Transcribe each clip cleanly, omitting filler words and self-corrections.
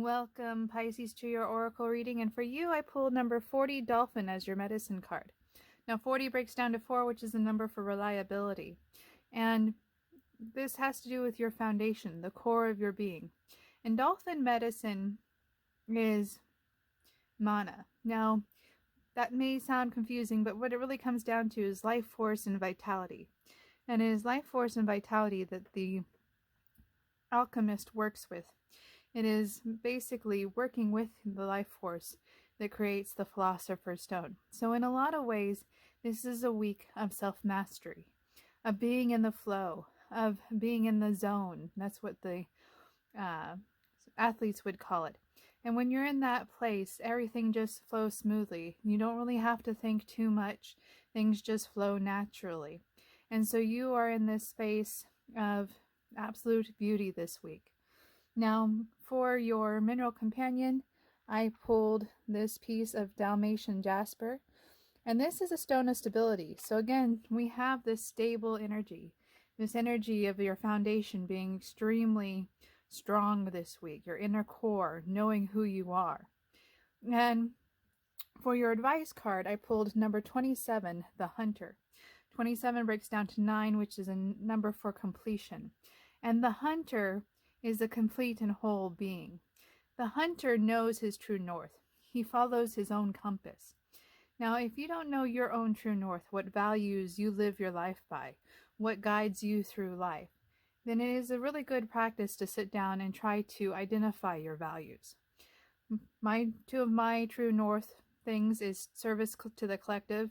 Welcome, Pisces, to your oracle reading. And for you, I pulled number 40, Dolphin, as your medicine card. Now, 40 breaks down to 4, which is the number for reliability. And this has to do with your foundation, the core of your being. And Dolphin medicine is mana. Now, that may sound confusing, but what it really comes down to is life force and vitality. And it is life force and vitality that the alchemist works with. It is basically working with the life force that creates the philosopher's stone. So in a lot of ways, this is a week of self-mastery, of being in the flow, of being in the zone. That's what the athletes would call it. And when you're in that place, everything just flows smoothly. You don't really have to think too much. Things just flow naturally. And so you are in this space of absolute beauty this week. Now, for your mineral companion, I pulled this piece of Dalmatian jasper, and this is a stone of stability. So again, we have this stable energy, this energy of your foundation being extremely strong this week, your inner core, knowing who you are. And for your advice card, I pulled number 27, the Hunter. 27 breaks down to 9, which is a number for completion. And the Hunter is a complete and whole being. The hunter knows his true north. He follows his own compass. Now, if you don't know your own true north, what values you live your life by, what guides you through life, then it is a really good practice to sit down and try to identify your values. Two of my true north things is service to the collective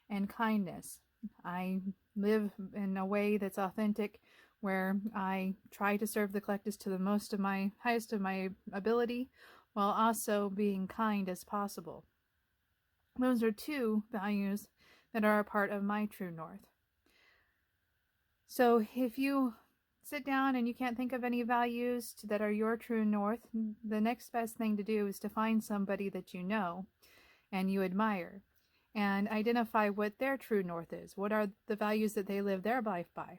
and kindness. I live in a way that's authentic, where I try to serve the collective to the highest of my ability, while also being kind as possible. Those are two values that are a part of my true north. So if you sit down and you can't think of any values that are your true north, the next best thing to do is to find somebody that you know and you admire and identify what their true north is. What are the values that they live their life by?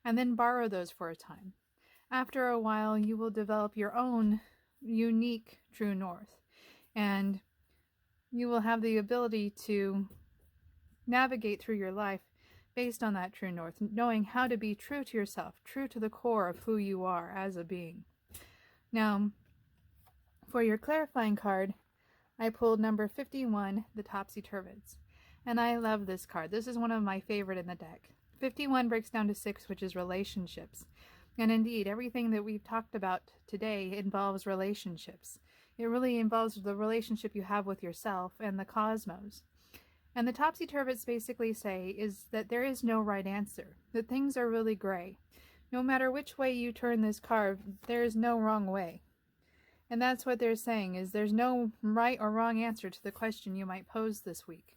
And then borrow those for a time. After a while, you will develop your own unique true north, and you will have the ability to navigate through your life based on that true north, knowing how to be true to yourself, true to the core of who you are as a being. Now, for your clarifying card, I pulled number 51, the Topsy-Turvids. And I love this card. This is one of my favorite in the deck. 51 breaks down to 6, which is relationships. And indeed, everything that we've talked about today involves relationships. It really involves the relationship you have with yourself and the cosmos. And the Topsy-Turvids basically say is that there is no right answer, that things are really gray. No matter which way you turn this card, there is no wrong way. And that's what they're saying, is there's no right or wrong answer to the question you might pose this week.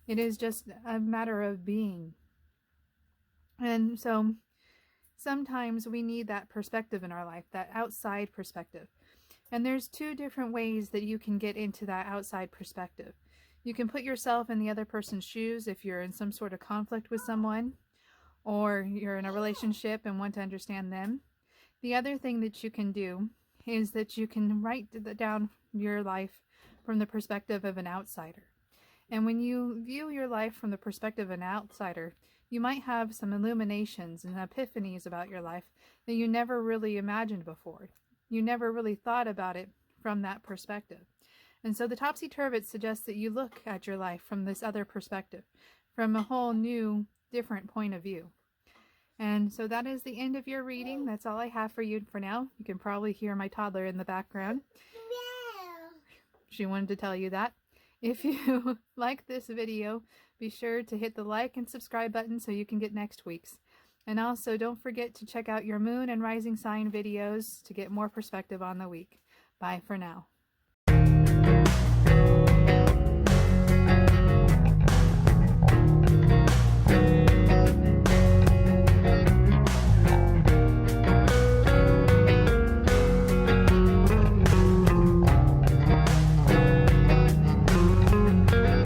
It is just a matter of being. And so sometimes we need that perspective in our life, that outside perspective. And there's two different ways that you can get into that outside perspective. You can put yourself in the other person's shoes if you're in some sort of conflict with someone, or you're in a relationship and want to understand them. The other thing that you can do is that you can write down your life from the perspective of an outsider. And when you view your life from the perspective of an outsider, you might have some illuminations and epiphanies about your life that you never really imagined before. You never really thought about it from that perspective. And so the Topsy-Turvids suggests that you look at your life from this other perspective, from a whole new, different point of view. And so that is the end of your reading. That's all I have for you for now. You can probably hear my toddler in the background. She wanted to tell you that. If you like this video, be sure to hit the like and subscribe button so you can get next week's. And also don't forget to check out your moon and rising sign videos to get more perspective on the week. Bye for now.